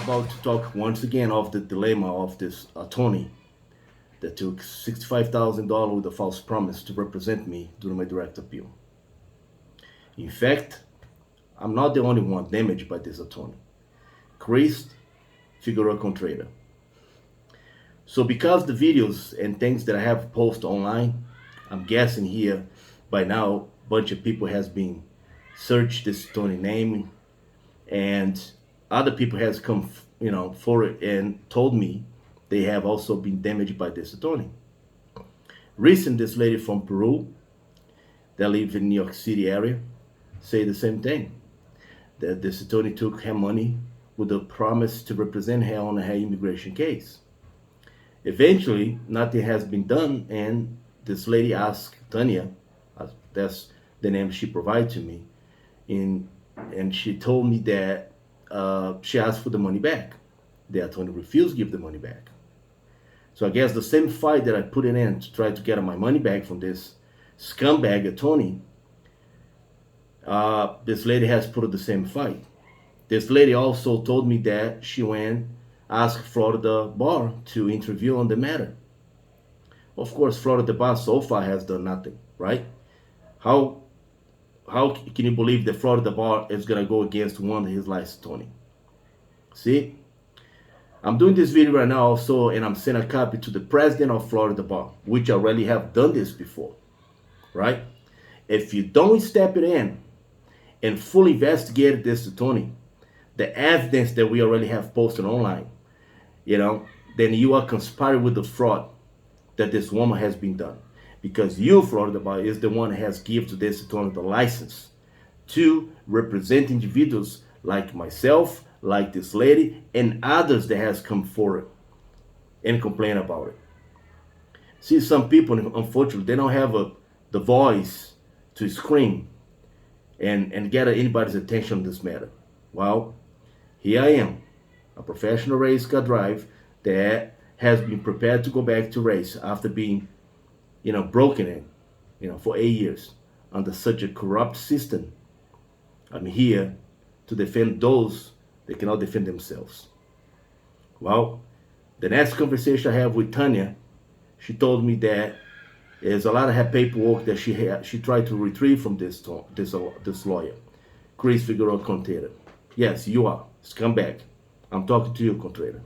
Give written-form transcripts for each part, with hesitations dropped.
about to talk once again of the dilemma of this attorney that took $65,000 with a false promise to represent me during my direct appeal. In fact, I'm not the only one damaged by this attorney. Chris Figueroa Contreras. So because the videos and things that I have posted online, I'm guessing here by now a bunch of people has been searched this attorney name, and other people has come forward and told me they have also been damaged by this attorney. Recent, this lady from Peru that lives in New York City area say the same thing, that this attorney took her money with a promise to represent her on her immigration case. Eventually, nothing has been done, and this lady asked Tanya, that's the name she provided to me, and she told me that she asked for the money back. The attorney refused to give the money back. So I guess the same fight that I put in to try to get my money back from this scumbag attorney, this lady has put up the same fight. This lady also told me that she went asked Florida Bar to interview on the matter. Of course, Florida Bar so far has done nothing, right? How can you believe that Florida Bar is gonna go against one of his licensed attorney? See, I'm doing this video right now also, and I'm sending a copy to the president of Florida Bar, which I already have done this before, right? If you don't step it in and fully investigate this attorney, the evidence that we already have posted online, then you are conspiring with the fraud that this woman has been done. Because you, Florida Bar, is the one that has given to this attorney the license to represent individuals like myself, like this lady, and others that has come forward and complain about it. See, some people, unfortunately, they don't have the voice to scream and get anybody's attention on this matter. Well, here I am, a professional race car driver that has been prepared to go back to race after being, broken in, for 8 years under such a corrupt system. I'm here to defend those that cannot defend themselves. Well, the next conversation I have with Tanya, she told me that there's a lot of her paperwork that she tried to retrieve from this lawyer, Chris Figueroa Contreras. Yes, you are scumbag. I'm talking to you, Contreras.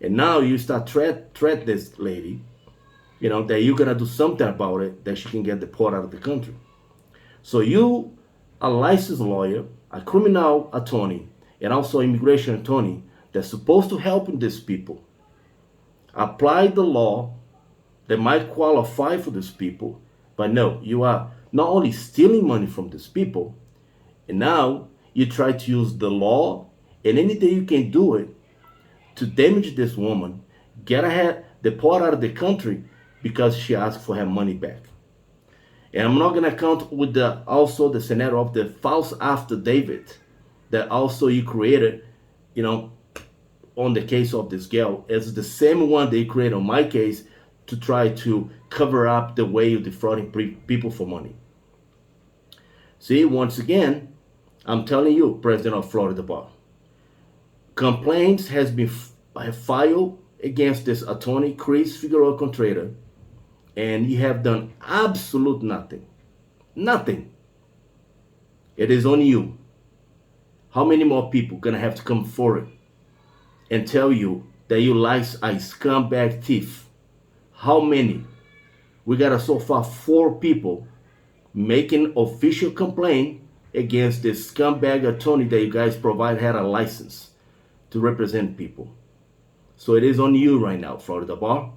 And now you start threat this lady, that you're gonna do something about it, that she can get deported out of the country. So you, a licensed lawyer, a criminal attorney, and also immigration attorney that's supposed to help these people, apply the law that might qualify for these people, but no, you are not only stealing money from these people, and now you try to use the law and anything you can do it to damage this woman, get her deported out of the country because she asked for her money back. And I'm not gonna count with also the scenario of the false affidavit that also you created, on the case of this girl. It's the same one they created on my case to try to cover up the way you're defrauding people for money. See, once again, I'm telling you, President of Florida Bar, complaints has been filed against this attorney, Chris Figueroa Contreras, and you have done absolute nothing. Nothing. It is on you. How many more people gonna have to come forward and tell you that you like a scumbag thief? How many? We got so far 4 people making official complaint against this scumbag attorney that you guys provide had a license to represent people. So it is on you right now, Florida Bar.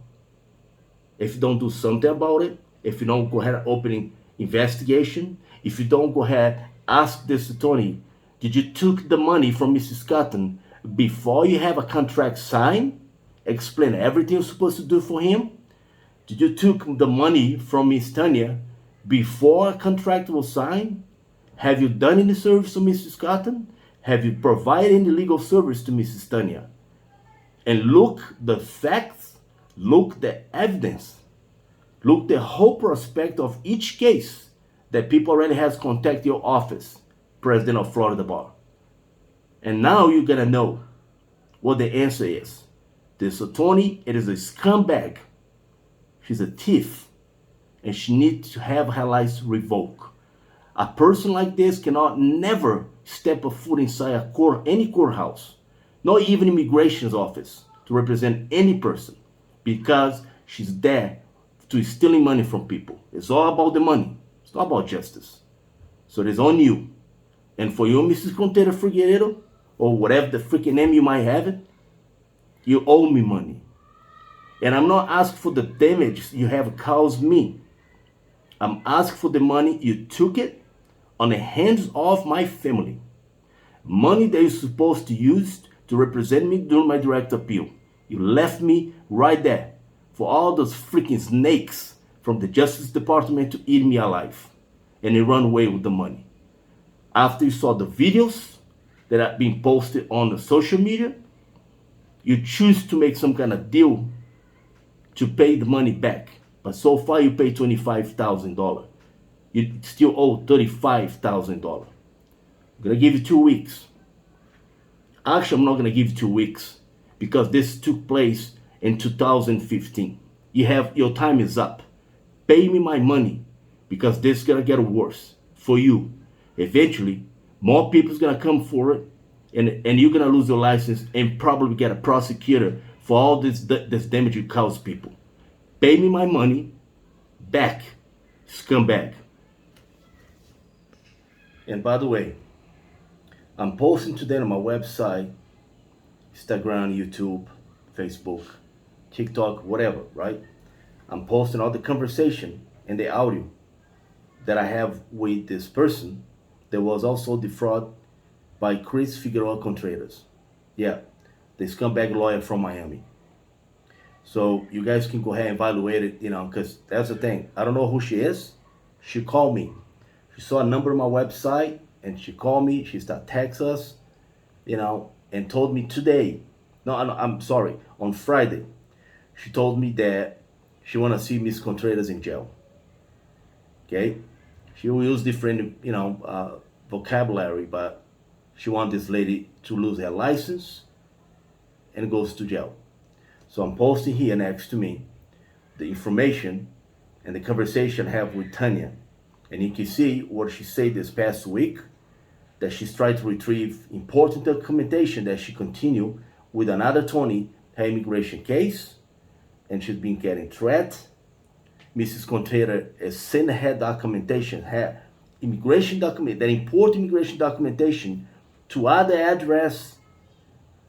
If you don't do something about it, if you don't go ahead and open investigation, if you don't go ahead ask this attorney, did you took the money from Mrs. Cotton before you have a contract signed? Explain everything you're supposed to do for him. Did you took the money from Miss Tanya before a contract was signed? Have you done any service to Mrs. Cotton? Have you provided any legal service to Mrs. Tanya? And look the facts, look the evidence, look the whole prospect of each case that people already has contacted your office, President of Florida Bar. And now you're gonna know what the answer is. This attorney, it is a scumbag. She's a thief, and she needs to have her license revoked. A person like this cannot never step a foot inside any courthouse, not even immigration's office, to represent any person, because she's there to stealing money from people. It's all about the money. It's not about justice. So it is on you. And for you, Mrs. Contreras Figueroa, or whatever the freaking name you might have it, you owe me money. And I'm not asking for the damage you have caused me. I'm asking for the money you took it on the hands of my family. Money that you're supposed to use to represent me during my direct appeal. You left me right there for all those freaking snakes from the Justice Department to eat me alive. And you run away with the money. After you saw the videos that have been posted on the social media, you choose to make some kind of deal to pay the money back. But so far you paid $25,000. You still owe $35,000. I'm going to give you 2 weeks. Actually, I'm not going to give you 2 weeks because this took place in 2015. Your time is up. Pay me my money because this is going to get worse for you. Eventually, more people's going to come forward and you're going to lose your license and probably get a prosecutor for all this damage you cause people. Pay me my money back, scumbag. And by the way, I'm posting today on my website, Instagram, YouTube, Facebook, TikTok, whatever, right? I'm posting all the conversation and the audio that I have with this person that was also defrauded by Chris Figueroa Contreras. Yeah, the scumbag lawyer from Miami. So you guys can go ahead and evaluate it, because that's the thing. I don't know who she is. She called me. She saw a number on my website and she called me. She started texting us, and told me today. No, I'm sorry. On Friday, she told me that she want to see Miss Contreras in jail. Okay? She will use different, vocabulary, but she wants this lady to lose her license and goes to jail. So I'm posting here next to me the information and the conversation I have with Tanya. And you can see what she said this past week, that she's trying to retrieve important documentation that she continued with another attorney, her immigration case, and she's been getting threat. Mrs. Contreras is sending her documentation, her immigration document, that important immigration documentation to other address,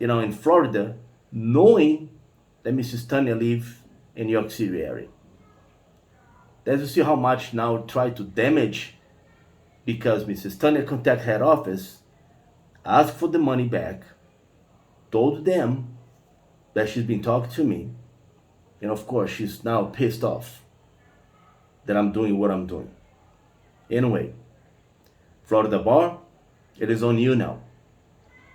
in Florida, knowing that Mrs. Tanya lives in New York City area. As you see how much now try to damage, because Mrs. Tanya contacted head office, asked for the money back, told them that she's been talking to me, and of course she's now pissed off that I'm doing what I'm doing. Anyway, Florida Bar, it is on you now.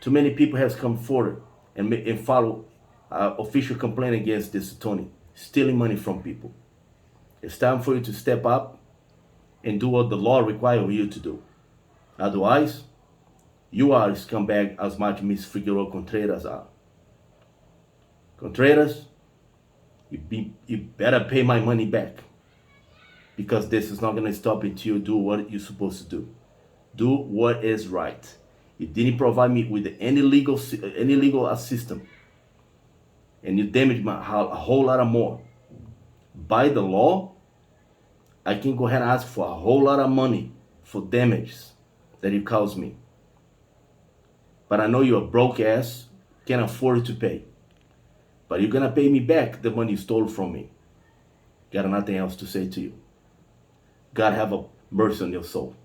Too many people has come forward and follow official complaint against this attorney, stealing money from people. It's time for you to step up and do what the law requires you to do. Otherwise, you are a scumbag as much Miss Figueroa Contreras are. Contreras, you better pay my money back, because this is not going to stop until you do what you're supposed to do. Do what is right. You didn't provide me with any legal assistance, and you damaged a whole lot of more. By the law, I can go ahead and ask for a whole lot of money for damages that you caused me. But I know you're a broke ass, can't afford to pay. But you're gonna pay me back the money you stole from me. Got nothing else to say to you. God have a mercy on your soul.